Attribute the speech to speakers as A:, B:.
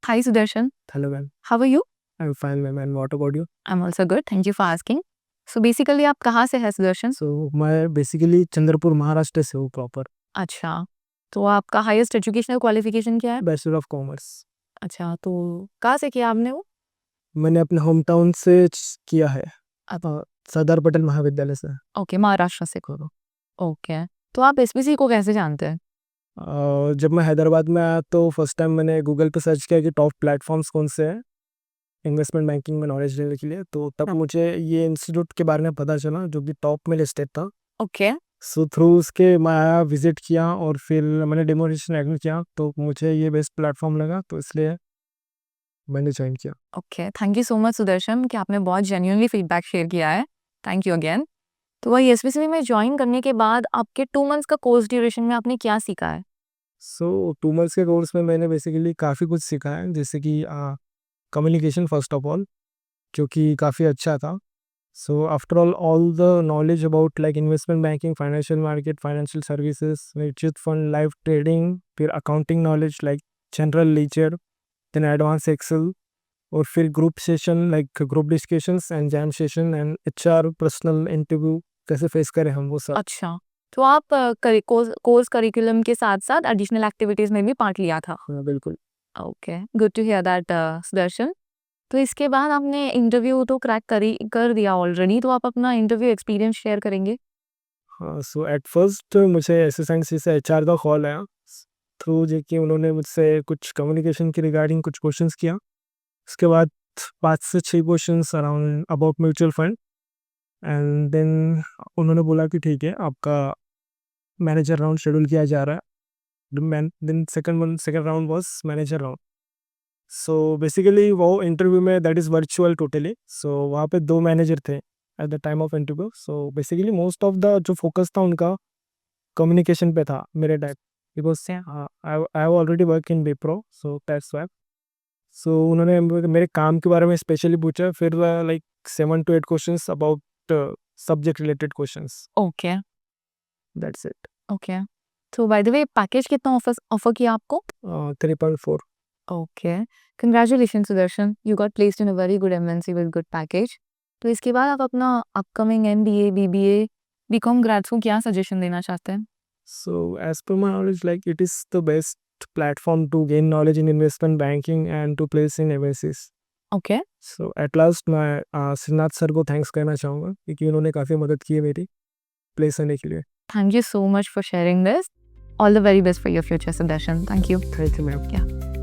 A: Hi Sudarshan,
B: Hello, ma'am.
A: how are you?
B: I'm fine, ma'am. And what about you?
A: I'm also good. Thank you for asking. So basically आप कहाँ से हैं Sudarshan?
B: So, मैं basically Chandrapur Maharashtra से हूँ proper.
A: अच्छा, तो आपका हाईएस्ट एजुकेशनल क्वालिफिकेशन क्या है?
B: Bachelor of commerce.
A: अच्छा, तो कहाँ से किया आपने वो?
B: मैंने अपने होम टाउन से किया है. सरदार पटेल महाविद्यालय से.
A: ओके, महाराष्ट्र से करो. ओके, तो आप एसपीसी को कैसे जानते हैं?
B: जब मैं हैदराबाद में आया तो फर्स्ट टाइम मैंने गूगल पे सर्च किया कि टॉप प्लेटफॉर्म्स कौन से हैं इन्वेस्टमेंट बैंकिंग में नॉलेज लेने के लिए. तो तब मुझे ये इंस्टीट्यूट के बारे में पता चला जो कि टॉप में लिस्टेड था.
A: ओके,
B: सो थ्रू उसके मैं आया, विजिट किया और फिर मैंने डेमोन्स्ट्रेशन एग्री किया. तो मुझे ये बेस्ट प्लेटफॉर्म लगा तो इसलिए मैंने ज्वाइन किया.
A: Okay. Thank you so much Sudarshan कि आपने बहुत जेन्युइनली फीडबैक शेयर किया है. Thank you again. तो वही एसपीसी में ज्वाइन करने के बाद आपके 2 मंथ्स का कोर्स ड्यूरेशन में आपने क्या सीखा है?
B: सो 2 मंथ्स के कोर्स में मैंने बेसिकली काफ़ी कुछ सीखा है, जैसे कि कम्युनिकेशन फर्स्ट ऑफ ऑल, जो कि काफ़ी अच्छा था. So after all the knowledge about like investment banking, financial market, financial services, mutual fund, live trading, फिर accounting knowledge like general ledger, then advance excel, और फिर group session like group discussions and jam session and HR personal interview कैसे face करें हम वो सब.
A: अच्छा, तो आप कोर्स करिकुलम के साथ-साथ एडिशनल एक्टिविटीज़ में भी पार्ट लिया था?
B: हाँ, बिल्कुल.
A: Okay, good to hear that Sudarshan. तो इसके बाद आपने इंटरव्यू तो क्रैक कर दिया ऑलरेडी, तो आप अपना इंटरव्यू एक्सपीरियंस शेयर करेंगे?
B: हाँ, सो एट फर्स्ट मुझे एसएसएनसी से एचआर का कॉल आया. थ्रू जो कि उन्होंने मुझसे कुछ कम्युनिकेशन के रिगार्डिंग कुछ क्वेश्चंस किया. उसके बाद 5 से 6 questions around about mutual fund, and then उन्होंने बोला कि ठीक है, आपका मैनेजर राउंड शेड्यूल किया जा रहा है. Then second round was manager round. So basically वो इंटरव्यू में that is virtual totally. So वहाँ पे 2 मैनेजर थे at the time of interview. So basically most of the जो फोकस था उनका कम्युनिकेशन पे था मेरे type, because I have already work in Wipro, so that's why. So उन्होंने मेरे काम के बारे में स्पेशली पूछा. फिर like 7 to 8 questions about subject related questions.
A: Okay,
B: that's it.
A: Okay. तो बाय द वे पैकेज कितना ऑफर किया आपको?
B: 3.4.
A: ओके, congratulations Sudarshan, you got placed in a very good MNC with good package. तो इसके बाद आप अपना upcoming MBA, BBA, BCom grades को क्या सजेशन देना चाहते हैं?
B: So as per my knowledge, like it is the best platform to gain knowledge in investment banking and to place in MNCs.
A: Okay,
B: So at last मैं Srinath sir को thanks करना चाहूँगा क्योंकि उन्होंने काफ़ी मदद की है मेरी प्लेस होने के लिए.
A: Thank you so much for sharing this. All the very best for your future Sudarshan. Thank you.
B: Thank you ma'am.
A: Yeah.